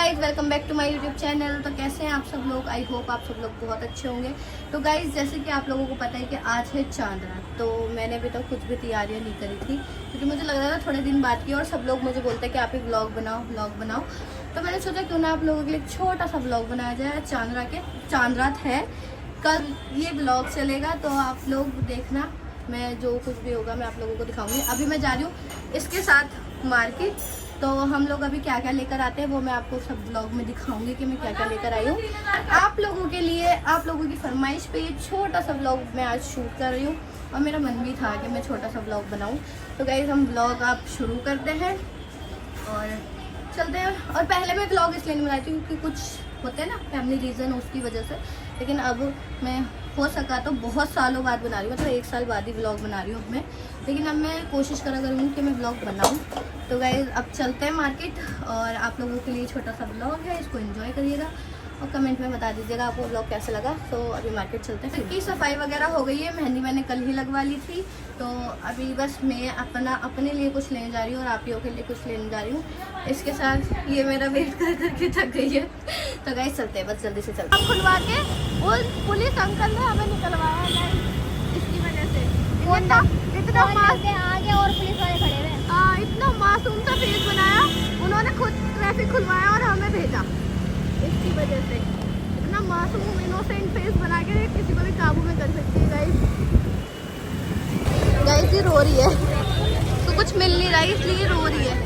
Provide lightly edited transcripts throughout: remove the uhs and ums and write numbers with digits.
Guys welcome back to my YouTube channel. तो कैसे हैं आप सब लोग? आई होप आप सब लोग बहुत अच्छे होंगे। तो गाइज जैसे कि आप लोगों को पता है कि आज है चांद रात, तो मैंने अभी तक कुछ भी तैयारियां नहीं करी थी क्योंकि मुझे लग रहा था थोड़े दिन बाद की, और सब लोग मुझे बोलते हैं कि आप ही व्लॉग बनाओ। तो मैंने सोचा क्यों ना आप लोगों के लिए एक छोटा सा व्लॉग बनाया जाए। चांद रात है, कल ये व्लॉग चलेगा, तो आप लोग देखना। मैं जो कुछ भी होगा मैं आप लोगों को दिखाऊंगी। अभी मैं जा रही हूँ इसके साथ मार्केट, तो हम लोग अभी क्या क्या लेकर आते हैं वो मैं आपको सब ब्लॉग में दिखाऊंगी कि मैं क्या क्या लेकर आई हूँ। आप लोगों के लिए, आप लोगों की फरमाइश पे ये छोटा सा ब्लॉग मैं आज शूट कर रही हूँ, और मेरा मन भी था कि मैं छोटा सा ब्लॉग बनाऊँ। तो गाइस हम ब्लॉग आप शुरू करते हैं और चलते हैं। और पहले मैं ब्लॉग इसलिए नहीं बनाती हूँ क्योंकि कुछ होते हैं ना फैमिली रीज़न, उसकी वजह से। लेकिन अब मैं हो सका तो बहुत सालों बाद बना रही हूँ, मतलब 1 साल बाद ही ब्लॉग बना रही हूँ अब मैं। लेकिन अब मैं कोशिश करा करूँगी कि मैं ब्लॉग बनाऊँ। तो गाइस अब चलते हैं मार्केट, और आप लोगों के लिए छोटा सा ब्लॉग है, इसको एंजॉय करिएगा और कमेंट में बता दीजिएगा आपको ब्लॉग कैसा लगा। तो अभी मार्केट चलते हैं। की सफाई वगैरह हो गई है, मेहंदी मैंने कल ही लगवा ली थी, तो अभी बस मैं अपने लिए कुछ लेने जा रही हूँ और आप लोगों के लिए कुछ लेने जा रही हूँ। इसके साथ ये मेरा वेट कर करके थक गई है। तो गाइस चलते हैं, बस जल्दी से चलते हैं। खुलवा के वो पुलिस अंकल ने हमें निकलवाया है इसकी वजह से। इतना आगे और पुलिस वाले खड़े हुए, इतना मासूम सा फेस बनाया उन्होंने, खुद ट्रैफिक खुलवाया और हमें भेजा इसकी वजह से। इतना मासूम इनोसेंट फेस बना के किसी को भी काबू में कर सकती है। गाइस ये रो रही है, तो कुछ मिल नहीं रहा है इसलिए रो रही है।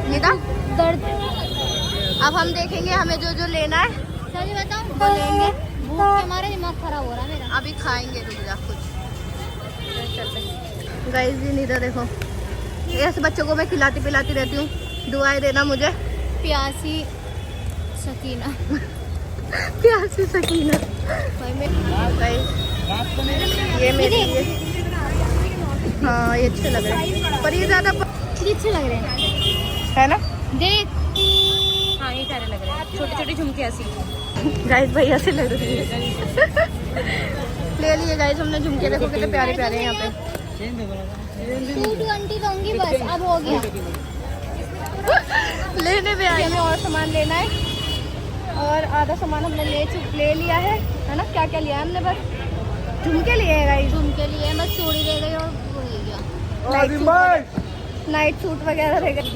निदा दर्द। अब हम देखेंगे हमें जो जो लेना है, सही बताऊं वो लेंगे। भूख के मारे दिमाग खराब हो रहा है मेरा। अभी खाएंगे, रुक जा कुछ। गाइस जी निदा देखो, ऐसे बच्चों को मैं खिलाती पिलाती रहती हूँ, दुआएं देना मुझे। प्यासी सकीना प्यासी सकीना। ये मेरी हाँ ये अच्छे लग रहे हैं, पर ये ज्यादा अच्छे लग रहे हैं, है ना? देख हाँ ये सारे लग रहे हैं, छोटे छोटे झुमके ऐसी। गाइस भैया से लग रही है ले लिए गाइस हमने झुमके, देखो कितने प्यारे प्यारे हैं यहाँ पे। 220 दूंगी बस, अब हो गया। लेने में आई, हमें और सामान लेना है, और आधा सामान हमने ले लिया है ना? क्या क्या लिया है हमने? बस झुमके लिए हैं गाइस, झुमके लिए हैं, बस चूड़ी ले गई और वो ले गया नाइट सूट वगैरह रह गए।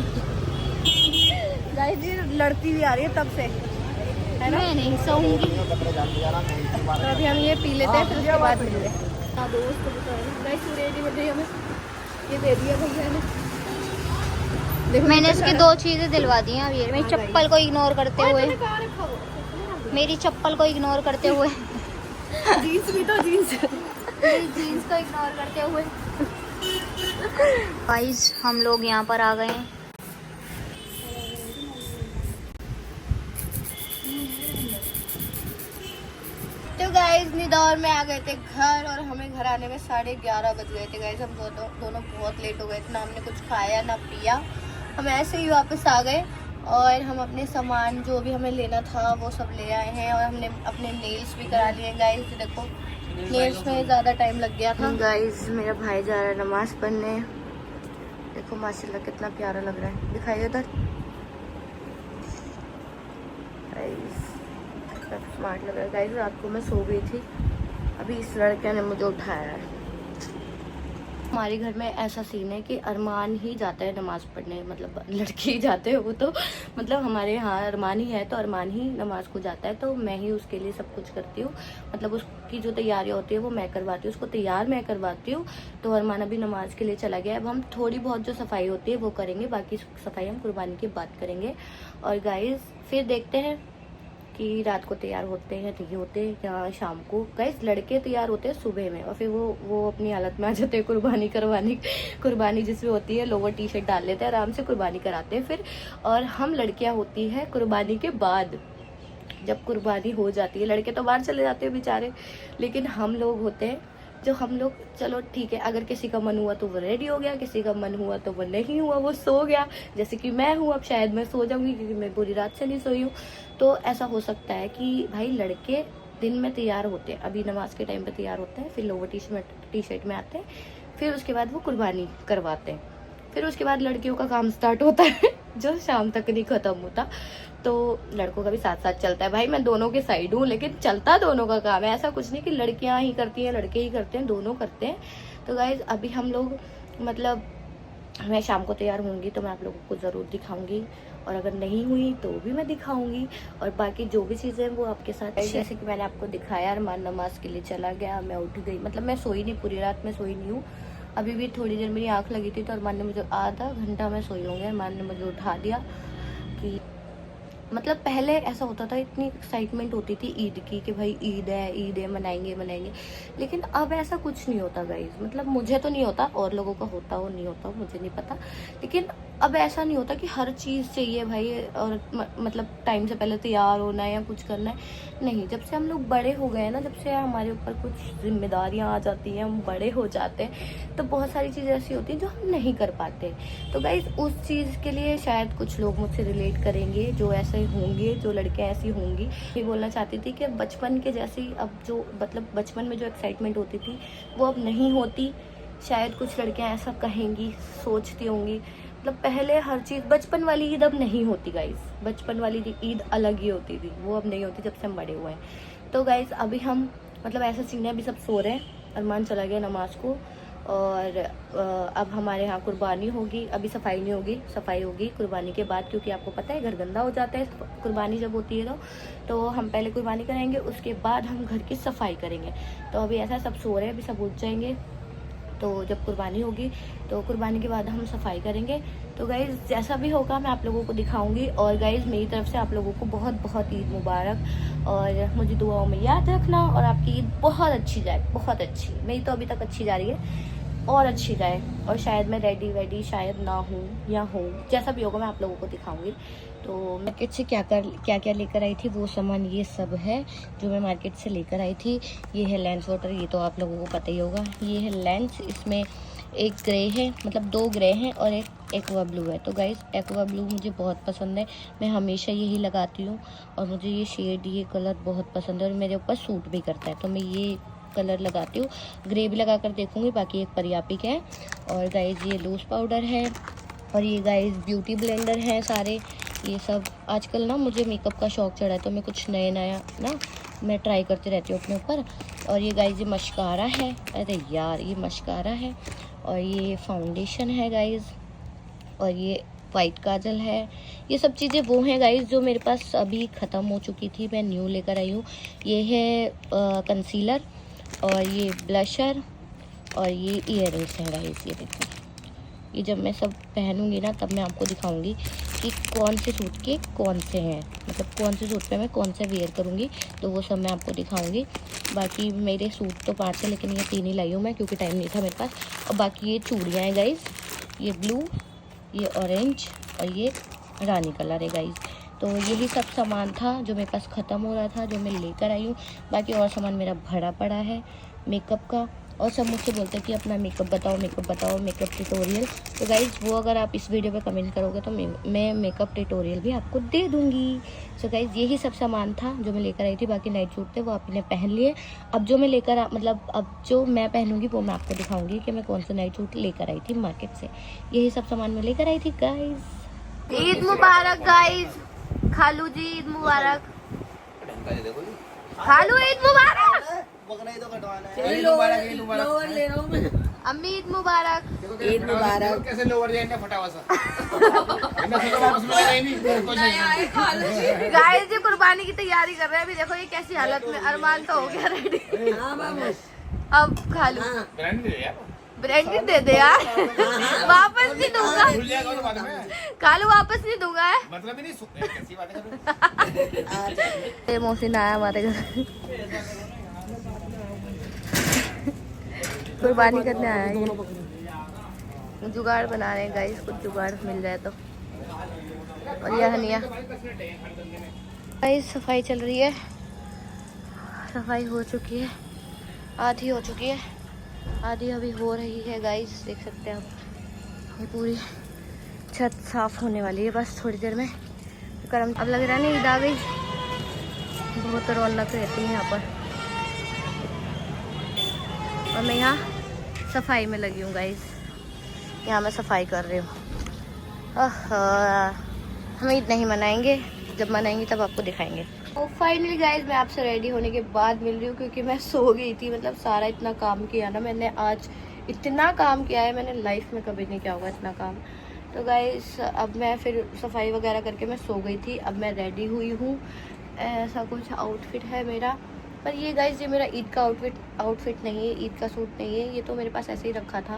गाइस जी लड़ती भी आ रही है तब से, है ना? मैं नहीं सोऊंगी, तो अभी हम ये पी लेते हैं, फिर उसके बाद मिलते हैं। हाँ दोस्त गाइस रेडी मिल रही हमें, ये दे दिया भैया ने। देखो मैंने इसकी 2 चीजें दिलवा दी हैं। अब ये मेरी चप्पल को इग्नोर करते हुए, मेरी चप्पल को इग्नोर करते हुए जीन्स भी तो जीन्स को इग्नोर करते हुए। गाइस हम लोग यहाँ पर आ गए हैं। तो गाइस निदौर में आ गए थे घर, और हमें घर आने में 11:30 बज गए थे। गाइस हम दोनों बहुत लेट हो गए थे, ना हमने कुछ खाया ना पिया, हम ऐसे ही वापस आ गए। और हम अपने सामान जो भी हमें लेना था वो सब ले आए हैं, और हमने अपने नेल्स भी करा लिए हैं। गाइस देखो नेल्स में ज़्यादा टाइम लग गया था। गाइस मेरा भाई जा रहा है नमाज पढ़ने, देखो माशाल्लाह कितना प्यारा लग रहा है, दिखाइए उधर। स्मार्ट लग रहा है। गाइस रात को मैं सो गई थी, अभी इस लड़के ने मुझे उठाया है। हमारे घर में ऐसा सीन है कि अरमान ही जाता है नमाज पढ़ने, मतलब लड़के ही जाते हैं वो तो, मतलब हमारे यहाँ अरमान ही है तो अरमान ही नमाज को जाता है, तो मैं ही उसके लिए सब कुछ करती हूँ। मतलब उसकी जो तैयारियाँ होती है वो मैं करवाती हूँ, उसको तैयार मैं करवाती हूँ। तो अरमान अभी नमाज के लिए चला गया। अब हम थोड़ी बहुत जो सफाई होती है वो करेंगे, बाकी सफाई हम कुर्बानी की बात करेंगे। और गाइस फिर देखते हैं कि रात को तैयार होते हैं नहीं होते या शाम को। गाइस लड़के तैयार होते हैं सुबह में, और फिर वो अपनी हालत में आ जाते हैं कुर्बानी जिसमें होती है, लोअर टी शर्ट डाल लेते हैं, आराम से कुर्बानी कराते हैं फिर। और हम लड़कियां होती है कुर्बानी के बाद, जब कुर्बानी हो जाती है। लड़के तो बाहर चले जाते हैं बेचारे, लेकिन हम लोग होते हैं जो हम लोग चलो ठीक है, अगर किसी का मन हुआ तो वो रेडी हो गया, किसी का मन हुआ तो वो नहीं हुआ, वो सो गया। जैसे कि मैं हूँ, अब शायद मैं सो जाऊंगी क्योंकि मैं पूरी रात से नहीं सोई हूँ। तो ऐसा हो सकता है कि भाई लड़के दिन में तैयार होते हैं, अभी नमाज के टाइम पे तैयार होते हैं, फिर लोअर टी शर्ट में आते हैं, फिर उसके बाद वो कुर्बानी करवाते हैं, फिर उसके बाद लड़कियों का काम स्टार्ट होता है जो शाम तक नहीं खत्म होता। तो लड़कों का भी साथ साथ चलता है भाई, मैं दोनों के साइड हूँ, लेकिन चलता दोनों का काम है। ऐसा कुछ नहीं कि लड़कियां ही करती हैं लड़के ही करते हैं, दोनों करते हैं। तो गाइज अभी हम लोग मतलब मैं शाम को तैयार होंगी तो मैं आप लोगों को ज़रूर दिखाऊंगी, और अगर नहीं हुई तो भी मैं दिखाऊंगी। और बाकी जो भी चीज़ें हैं वो आपके साथ, जैसे कि मैंने आपको दिखाया, अरमान नमाज के लिए चला गया, मैं उठ गई, मतलब मैं सोई नहीं, पूरी रात में सोई नहीं हूँ। अभी भी थोड़ी देर मेरी आँख लगी थी तो अरमान ने मुझे, आधा घंटा मैं सोई होंगे, अरमान ने मुझे उठा दिया कि मतलब पहले ऐसा होता था, इतनी एक्साइटमेंट होती थी ईद की कि भाई ईद है मनाएंगे मनाएंगे। लेकिन अब ऐसा कुछ नहीं होता गाइज, मतलब मुझे तो नहीं होता, और लोगों का होता हो नहीं होता मुझे नहीं पता, लेकिन अब ऐसा नहीं होता कि हर चीज़ चाहिए भाई, और मतलब टाइम से पहले तैयार होना है या कुछ करना है। नहीं, जब से हम लोग बड़े हो गए हैं ना, जब से हमारे ऊपर कुछ जिम्मेदारियां आ जाती हैं, हम बड़े हो जाते हैं, तो बहुत सारी चीज़ें ऐसी होती हैं जो हम नहीं कर पाते। तो गाइज उस चीज़ के लिए शायद कुछ लोग मुझसे रिलेट करेंगे, जो ऐसे होंगे, जो लड़कियां ऐसी होंगी। ये बोलना चाहती थी कि बचपन के जैसी अब जो, मतलब बचपन में जो एक्साइटमेंट होती थी वो अब नहीं होती। शायद कुछ लड़कियां ऐसा कहेंगी, सोचती होंगी, मतलब पहले हर चीज़, बचपन वाली ईद अब नहीं होती गाइज, बचपन वाली ईद अलग ही होती थी, वो अब नहीं होती जब से हम बड़े हुए हैं। तो गाइज अभी हम मतलब ऐसा सीन है, अभी सब सो रहे हैं, अरमान चला गया नमाज को, और अब हमारे यहाँ कुर्बानी होगी। अभी सफाई नहीं होगी, सफाई होगी कुर्बानी के बाद, क्योंकि आपको पता है घर गंदा हो जाता है कुर्बानी जब होती है तो हम पहले कुर्बानी कराएंगे, उसके बाद हम घर की सफाई करेंगे। तो अभी ऐसा सब सो रहे हैं, अभी सब उठ जाएंगे, तो जब कुर्बानी होगी तो कुर्बानी के बाद हम सफाई करेंगे। तो गाइज़ जैसा भी होगा मैं आप लोगों को दिखाऊंगी। और गाइज़ मेरी तरफ से आप लोगों को बहुत बहुत ईद मुबारक, और मुझे दुआओं में याद रखना, और आपकी ईद बहुत अच्छी जाए, बहुत अच्छी। मेरी तो अभी तक अच्छी जा रही है, और अच्छी जाए, और शायद मैं रेडी शायद ना हूँ या हूँ, जैसा भी होगा मैं आप लोगों को दिखाऊंगी। तो मार्केट से क्या क्या लेकर आई थी वो सामान ये सब है जो मैं मार्केट से लेकर आई थी। ये है लेंस वाटर, ये तो आप लोगों को पता ही होगा। ये है लेंस, इसमें एक ग्रे है, मतलब 2 ग्रे हैं और एक एक्वा ब्लू है। तो गाइस एक्वा ब्लू मुझे बहुत पसंद है, मैं हमेशा यही लगाती हूँ, और मुझे ये शेड, ये कलर बहुत पसंद है और मेरे ऊपर सूट भी करता है, तो मैं ये कलर लगाती हूँ। ग्रे भी लगा कर देखूंगी, बाकी एक परियापिक है। और गाइज ये लूज पाउडर है, और ये गाइज ब्यूटी ब्लेंडर है सारे। ये सब आजकल ना मुझे मेकअप का शौक चढ़ा है, तो मैं कुछ नया ना मैं ट्राई करती रहती हूँ अपने ऊपर। और ये गाइज ये मस्कारा है, अरे यार ये मस्कारा है, और ये फाउंडेशन है गाइज, और ये वाइट काजल है। ये सब चीज़ें वो हैं गाइज जो मेरे पास अभी ख़त्म हो चुकी थी, मैं न्यू लेकर आई हूँ। ये है कंसीलर, और ये ब्लशर, और ये ईयररिंग्स हैं गाइस। ये देखो, ये जब मैं सब पहनूंगी ना तब मैं आपको दिखाऊंगी कि कौन से सूट के कौन से हैं, मतलब कौन से सूट पे मैं कौन से वेयर करूंगी, तो वो सब मैं आपको दिखाऊंगी। बाकी मेरे सूट तो 5 है, लेकिन ये 3 ही लाई हूँ मैं, क्योंकि टाइम नहीं था मेरे पास। और बाकी ये चूड़ियाँ हैं गाइस, ये ब्लू, ये ऑरेंज, और ये रानी कलर है गाइस। तो यही सब सामान था जो मेरे पास ख़त्म हो रहा था, जो मैं लेकर आई हूँ। बाकी और सामान मेरा भरा पड़ा है मेकअप का, और सब मुझसे बोलते हैं कि अपना मेकअप बताओ, मेकअप ट्यूटोरियल। तो गाइज़ वो अगर आप इस वीडियो पे कमेंट करोगे तो मैं मेकअप ट्यूटोरियल भी आपको दे दूँगी। सो गाइज़ यही सब सामान था जो मैं लेकर आई थी। बाकी नाइट सूट थे वो आपने पहन लिए। अब जो मैं अब जो मैं पहनूंगी वो मैं आपको दिखाऊंगी कि मैं कौन सा नाइट सूट लेकर आई थी मार्केट से। यही सब सामान मैं लेकर आई थी गाइज़। ईद मुबारक गाइज़, खालू जी ईद मुबारक, खालू ईद मुबारक, अम्मी ईद मुबारक, ईद मुबारक। कैसे लोवर जाएंगे फटावा सा गाइस जी कुर्बानी की तैयारी कर रहे हैं। अभी देखो ये कैसी हालत में, अरमान तो हो गया रेडी। अब खालू ब्रांडी दे दे यार, वापस नहीं दूंगा, खालू वापस नहीं दूंगा, मतलब ही नहीं, कैसी बातें कर ये मोहसिन आया हमारे घर, कुर्बानी करने आया है। जुगाड़ बना रहे हैं गाइस, कुछ जुगाड़ मिल जाए तो। और यह हनिया गाइस सफाई चल रही है, सफाई हो चुकी है, आधी हो चुकी है, आधी अभी हो रही है गाइस। देख सकते हैं आप, ये पूरी छत साफ होने वाली है बस थोड़ी देर में। करम अब लग रहा है ना ईद आ गई, बहुत रौनक रहती है यहाँ पर। और मैं यहाँ सफाई में लगी हूँ गाइस, यहाँ मैं सफाई कर रही हूँ। हम ईद नहीं मनाएंगे, जब मनाएंगे तब आपको दिखाएंगे। तो फाइनली गाइज मैं आपसे रेडी होने के बाद मिल रही हूँ, क्योंकि मैं सो गई थी। मतलब सारा इतना काम किया ना मैंने आज, इतना काम किया है मैंने लाइफ में कभी नहीं किया होगा इतना काम। तो गाइज अब मैं फिर सफाई वगैरह करके मैं सो गई थी। अब मैं रेडी हुई हूँ, ऐसा कुछ आउटफिट है मेरा। पर ये गाइज ये मेरा ईद का आउटफिट नहीं है, ईद का सूट नहीं है। ये तो मेरे पास ऐसे ही रखा था,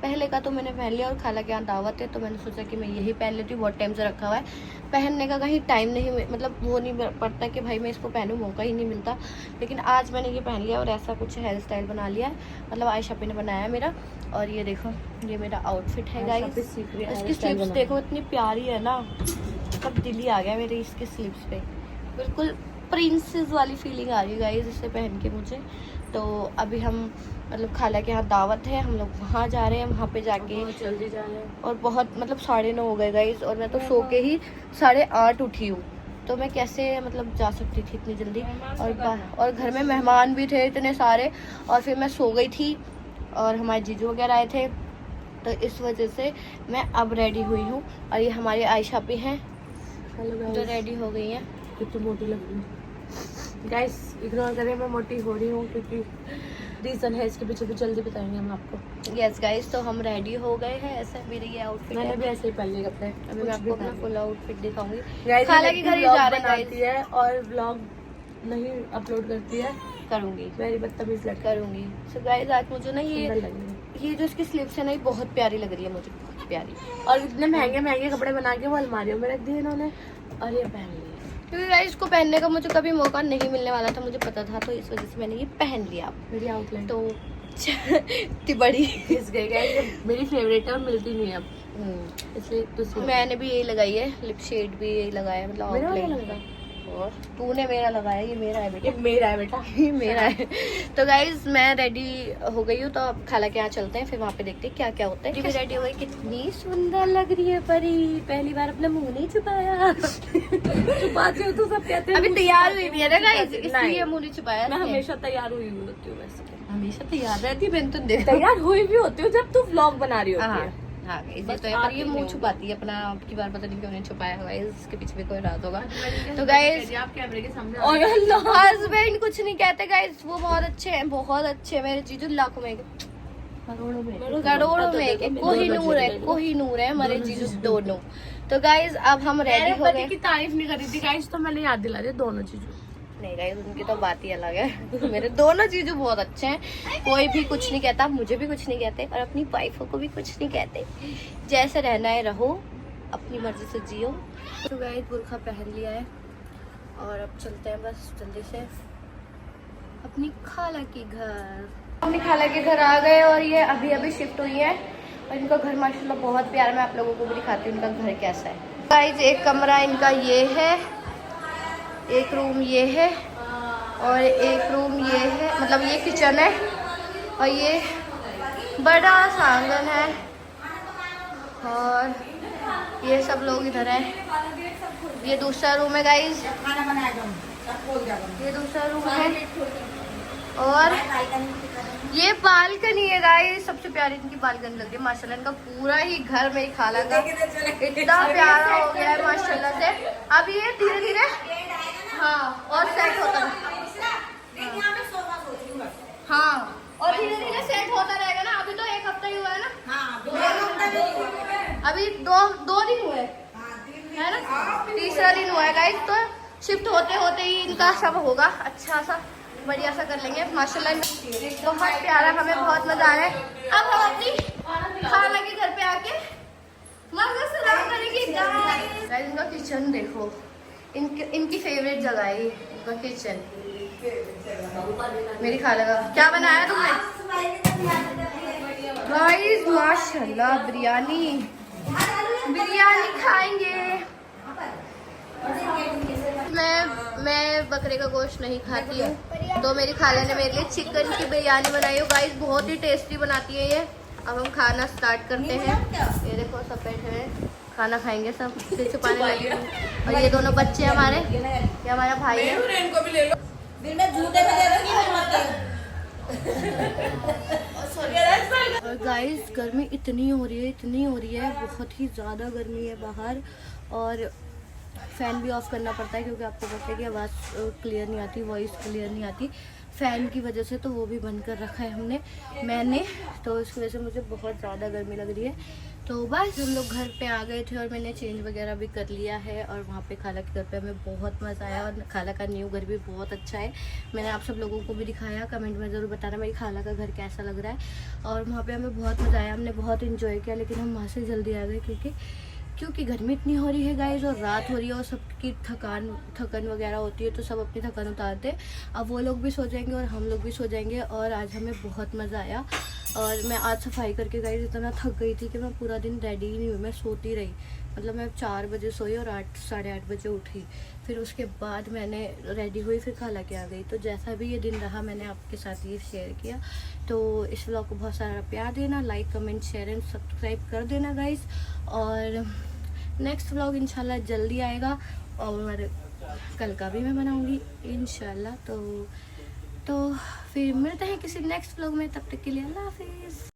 पहले का तो मैंने पहन लिया। और खाला के यहाँ दावत है तो मैंने सोचा कि मैं यही पहन लेती हूँ। बहुत टाइम से रखा हुआ है, पहनने का कहीं टाइम नहीं, मतलब वो नहीं पड़ता कि भाई मैं इसको पहनूँ, मौका ही नहीं मिलता। लेकिन आज मैंने ये पहन लिया और ऐसा कुछ हेयर स्टाइल बना लिया है, मतलब आयशा ने बनाया है मेरा। और ये देखो ये मेरा आउटफिट है गाइस। इसकी स्लीव्स देखो इतनी प्यारी है ना, सब दिल ही आ गया मेरे इसके स्लीव्स पे। बिल्कुल प्रिंसेस वाली फीलिंग आ रही है गाइस इसे पहन के मुझे। तो अभी हम मतलब खाला के यहाँ दावत है, हम लोग वहाँ जा रहे हैं। वहाँ पे जाके जल्दी जा रहे हैं और बहुत मतलब 9:30 हो गए गाइस, और मैं तो सो के ही 8:30 उठी हूँ। तो मैं कैसे मतलब जा सकती थी इतनी जल्दी। और घर में मेहमान भी थे इतने सारे, और फिर मैं सो गई थी और हमारे जीजू वगैरह आए थे। तो इस वजह से मैं अब रेडी हुई हूँ। और ये हमारी आयशा भी हैं जो रेडी हो गई हैं। कितनी मोटी लग रही है गाइस, इग्नोर करें, मैं मोटी हो रही हूँ क्योंकि रीजन है, इसके पीछे भी जल्दी बताएंगे हम आपको। यस गाइस, तो हम रेडी हो गए हैं। ऐसा मेरी ये आउटफिट मैंने है। भी ऐसे ही पहने कपड़े, अभी मैं आपको अपना फुल आउटफिट दिखाऊंगी। गाइस खाला के घर ही जा रहे हैं बनाती है और व्लॉग नहीं अपलोड करती है। करूंगी, मेरी बदतमीज लड़का करूंगी। सो गाइस आज मुझे ना ये जो इसकी स्लीव्स है ना, ये बहुत प्यारी लग रही है मुझे, बहुत प्यारी। और इतने महंगे महंगे कपड़े बना के वो अलमारियों में रख दिए इन्होंने, और ये पहन लिए। क्योंकि गाइस इसको पहनने का मुझे कभी मौका नहीं मिलने वाला था, मुझे पता था। तो इस वजह से मैंने ये पहन लिया। मेरी आउटलाइन तो इतनी बड़ी घिस गई गाइस, मेरी फेवरेट है और मिलती नहीं है अब, इसलिए दूसरी मैंने भी यही लगाई है, लिप शेड भी यही लगाया है, मतलब मेरा वाला outline। लग रहा है। और तूने मेरा लगाया, ये मेरा है बेटा, ये मेरा है बेटा। ये मेरा है। तो गाइज मैं रेडी हो गई हूँ, तो अब खाला के यहाँ चलते हैं, फिर वहाँ पे देखते हैं क्या क्या होता है। जी रेडी हो गई, कितनी सुंदर लग रही है परी। पहली बार अपना मुंह नहीं छुपाया। छुपाती हो तो सब कहते हैं अभी तैयार हुई भी है ना गाइज, नहीं। इसलिए मुंह नहीं छुपाया। मैं हमेशा तैयार हुई होती हूँ, वैसे हमेशा तैयार रहती है, मैंने तो देखा। तैयार हुई भी होती हूँ जब तू व्लॉग बना रही होती है। हाँ ये बस तो है, पर आती ये नहीं मुंह हूँ। छुपाती है अपना। अब की बार पता नहीं क्यों नहीं छुपाया हुआ है, इसके पीछे भी कोई राज होगा। तो गाइज आप कैमरे के सामने और हस्बैंड कुछ नहीं कहते गाइज, वो बहुत अच्छे हैं, बहुत अच्छे हैं मेरे जीजू। लाखों में करोड़ों में कोहिनूर है, कोहिनूर है हमारे जीजू दोनों। तो गाइज अब हम रेडी हो गए। की तारीफ नहीं करी थी गाइस, तो मैंने याद दिला दी दोनों चीजों। नहीं गाइस उनकी तो बात ही अलग है। मेरे दोनों जीजू बहुत अच्छे हैं, कोई भी कुछ नहीं कहता, मुझे भी कुछ नहीं कहते और अपनी वाइफों को भी कुछ नहीं कहते। जैसे रहना है रहो, अपनी मर्जी से जियो। तो गाइस बुर्खा पहन लिया है और अब चलते हैं बस जल्दी से अपनी खाला के घर। अपनी खाला के घर आ गए और ये अभी अभी शिफ्ट हुई है और इनका घर माशाल्लाह बहुत प्यारा। मैं आप लोगों को भी दिखाती हूँ इनका घर कैसा है। गाइस एक कमरा इनका ये है, एक रूम ये है और एक रूम ये है, मतलब ये किचन है और ये बड़ा सा आंगन है और ये सब लोग इधर है। ये दूसरा रूम है गाइस, ये दूसरा रूम है और ये बालकनी है गाइस। सबसे प्यारी इनकी बालकनी लग रही है माशाल्लाह। इनका पूरा ही घर मेरी खाला का इतना प्यारा हो गया है माशाल्लाह से। अब ये धीरे धीरे हाँ और सेट होता है, हाँ और धीरे धीरे सेट होता रहेगा ना। अभी तो 1 हफ्ता ही हुआ है ना, अभी दो दिन हुए है ना, तीसरा दिन हुआ है गाइस। तो शिफ्ट होते होते ही इनका सब होगा, अच्छा सा बढ़िया सा कर लेंगे माशाल्लाह। बहुत प्यारा, हमें बहुत मजा आ रहा है। अब हम अपनी खाला के घर पे आके मजा से आराम करेंगे गाइस। इनका किचन देखो, इनकी फेवरेट जगह है ये, इनका किचन। मेरी खाला का क्या बनाया तुमने गाइस? माशाल्लाह बिरयानी, बिरयानी खाएंगे। मैं बकरे का गोश्त नहीं खाती हूँ, तो मेरी खाला ने मेरे लिए चिकन की बिरयानी बनाई है गाइस। बहुत ही टेस्टी बनाती है ये। अब हम खाना स्टार्ट करते हैं। ये देखो सब बैठे हैं, खाना खाएंगे सब, सिर छुपाने लगे हैं। और ये दोनों बच्चे हमारे, ये हमारा भाई है। और गाइस गर्मी इतनी हो रही है, इतनी हो रही है, बहुत ही ज़्यादा गर्मी है बाहर। और फ़ैन भी ऑफ़ करना पड़ता है क्योंकि आपको पता है कि आवाज़ क्लियर नहीं आती, वॉइस क्लियर नहीं आती फ़ैन की वजह से, तो वो भी बंद कर रखा है मैंने तो इसकी वजह से मुझे बहुत ज़्यादा गर्मी लग रही है। तो बस हम लोग घर पे आ गए थे और मैंने चेंज वगैरह भी कर लिया है और वहाँ पे खाला के घर पे हमें बहुत मज़ा आया और खाला का न्यू घर भी बहुत अच्छा है। मैंने आप सब लोगों को भी दिखाया, कमेंट में ज़रूर बताना मेरी खाला का घर कैसा लग रहा है। और वहाँ पे हमें बहुत मज़ा आया, हमने बहुत इन्जॉय किया, लेकिन हम वहाँ से जल्दी आ गए क्योंकि गर्मी इतनी हो रही है गाइस और रात हो रही है और सबकी थकन वगैरह होती है, तो सब अपनी थकान उतारते हैं। अब वो लोग भी सो जाएंगे और हम लोग भी सो जाएंगे। और आज हमें बहुत मज़ा आया और मैं आज सफाई करके गाइस इतना थक गई थी कि मैं पूरा दिन रेडी ही नहीं हुई, मैं सोती रही। मतलब मैं 4 बजे सोई और 8 साढ़े 8 बजे उठी, फिर उसके बाद मैंने रेडी हुई, फिर खाला के आ गई। तो जैसा भी ये दिन रहा मैंने आपके साथ ये शेयर किया। तो इस व्लॉग को बहुत सारा प्यार देना, like comment share and subscribe कर देना गाइस। और नेक्स्ट व्लॉग इंशाल्लाह जल्दी आएगा और कल का भी मैं बनाऊंगी इंशाल्लाह। तो फिर मिलते हैं किसी नेक्स्ट व्लॉग में, तब तक के लिए अल्लाह हाफिज़।